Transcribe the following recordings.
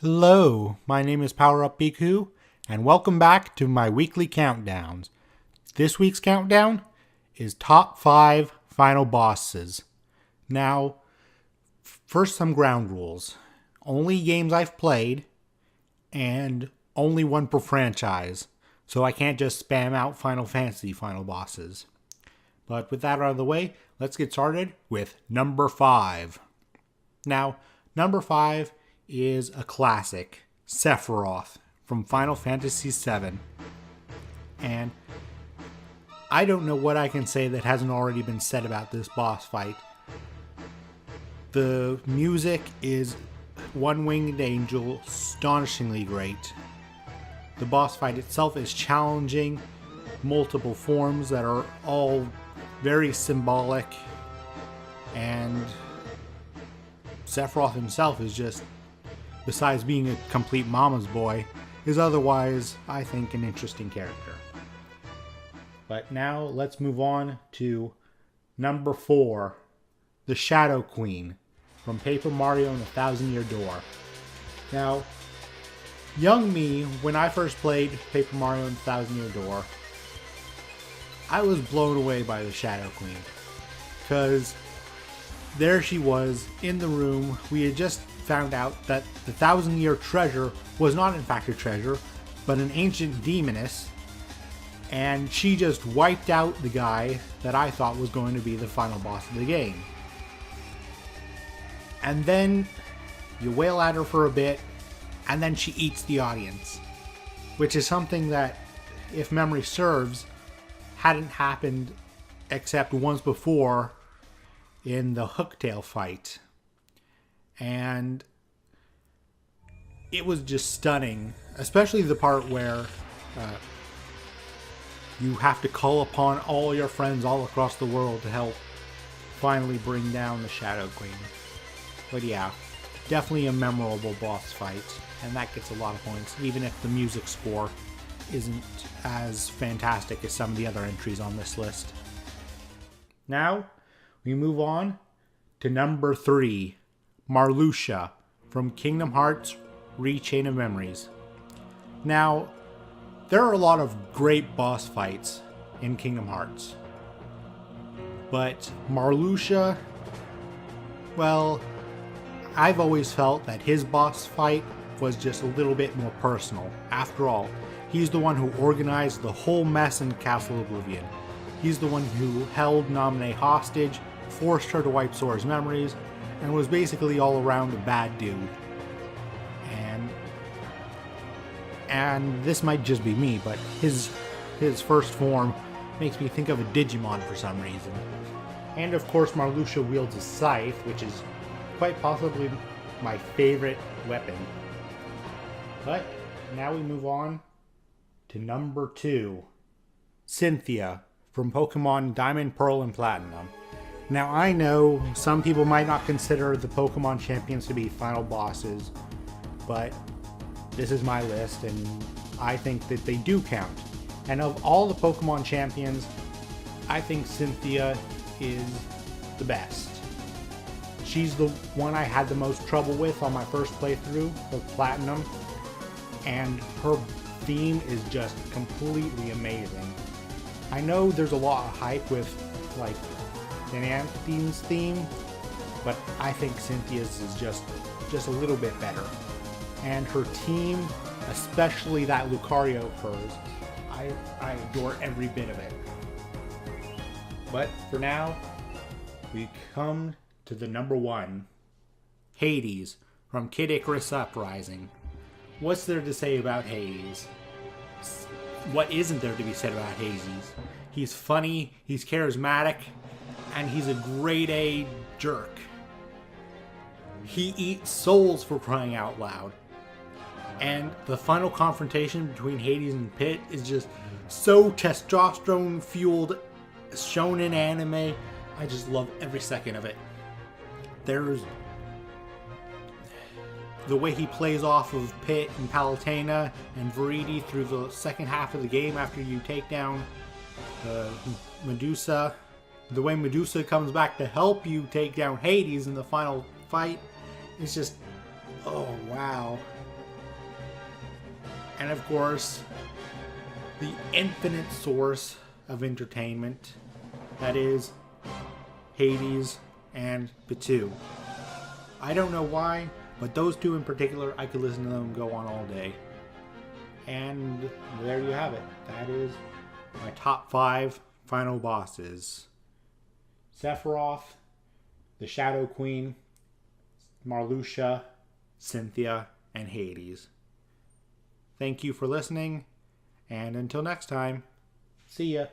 Hello, my name is Power Up Biku, and welcome back to my weekly countdowns. This week's countdown is top 5 final bosses. Now, first some ground rules. Only games I've played, and only one per franchise, so I can't just spam out Final Fantasy final bosses. But with that out of the way, let's get started with number 5. Now, number 5 is a classic, Sephiroth from Final Fantasy VII. And I don't know what I can say that hasn't already been said about this boss fight. The music is One Winged Angel, astonishingly great. The boss fight itself is challenging, multiple forms that are all very symbolic, and Sephiroth himself is just, besides being a complete mama's boy, is otherwise, I think, an interesting character. But now let's move on to number 4, the Shadow Queen from Paper Mario and the Thousand Year Door. Now, young me, when I first played Paper Mario and the Thousand Year Door, I was blown away by the Shadow Queen, because there she was in the room. We had just found out that the Thousand Year Treasure was not in fact a treasure, but an ancient demoness, and she just wiped out the guy that I thought was going to be the final boss of the game. And then you wail at her for a bit, and then she eats the audience, which is something that, if memory serves, hadn't happened except once before in the Hooktail fight. And it was just stunning, especially the part where you have to call upon all your friends all across the world to help finally bring down the Shadow Queen. But yeah, definitely a memorable boss fight, and that gets a lot of points, even if the music score isn't as fantastic as some of the other entries on this list. Now, we move on to number 3, Lucia from Kingdom Hearts Re-Chain of Memories. Now, there are a lot of great boss fights in Kingdom Hearts, but Lucia, well, I've always felt that his boss fight was just a little bit more personal. After all, he's the one who organized the whole mess in Castle Oblivion. He's the one who held Naminé hostage, forced her to wipe Sora's memories, and was basically all around a bad dude. And this might just be me, but his first form makes me think of a Digimon for some reason. And of course, Lucia wields a scythe, which is quite possibly my favorite weapon. But now we move on to number 2, Cynthia from Pokemon Diamond, Pearl, and Platinum. Now, I know some people might not consider the Pokemon champions to be final bosses, but this is my list, and I think that they do count. And of all the Pokemon champions, I think Cynthia is the best. She's the one I had the most trouble with on my first playthrough of Platinum, and her theme is just completely amazing. I know there's a lot of hype with, like, Antheme's theme, but I think Cynthia's is just a little bit better. And her team, especially that Lucario of hers, I adore every bit of it. But for now, we come to the number 1, Hades from Kid Icarus Uprising. What's there to say about Hades? What isn't there to be said about Hades? He's funny, he's charismatic, and he's a grade A jerk. He eats souls, for crying out loud. And the final confrontation between Hades and Pit is just so testosterone-fueled, shonen anime. I just love every second of it. There's the way he plays off of Pit and Palutena and Viridi through the second half of the game after you take down Medusa. The way Medusa comes back to help you take down Hades in the final fight is just, oh wow. And of course, the infinite source of entertainment, that is Hades and Batu. I don't know why, but those two in particular, I could listen to them go on all day. And there you have it. That is my top 5 final bosses. Sephiroth, the Shadow Queen, Lucia, Cynthia, and Hades. Thank you for listening, and until next time, see ya.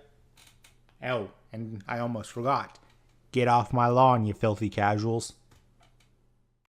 Oh, and I almost forgot. Get off my lawn, you filthy casuals.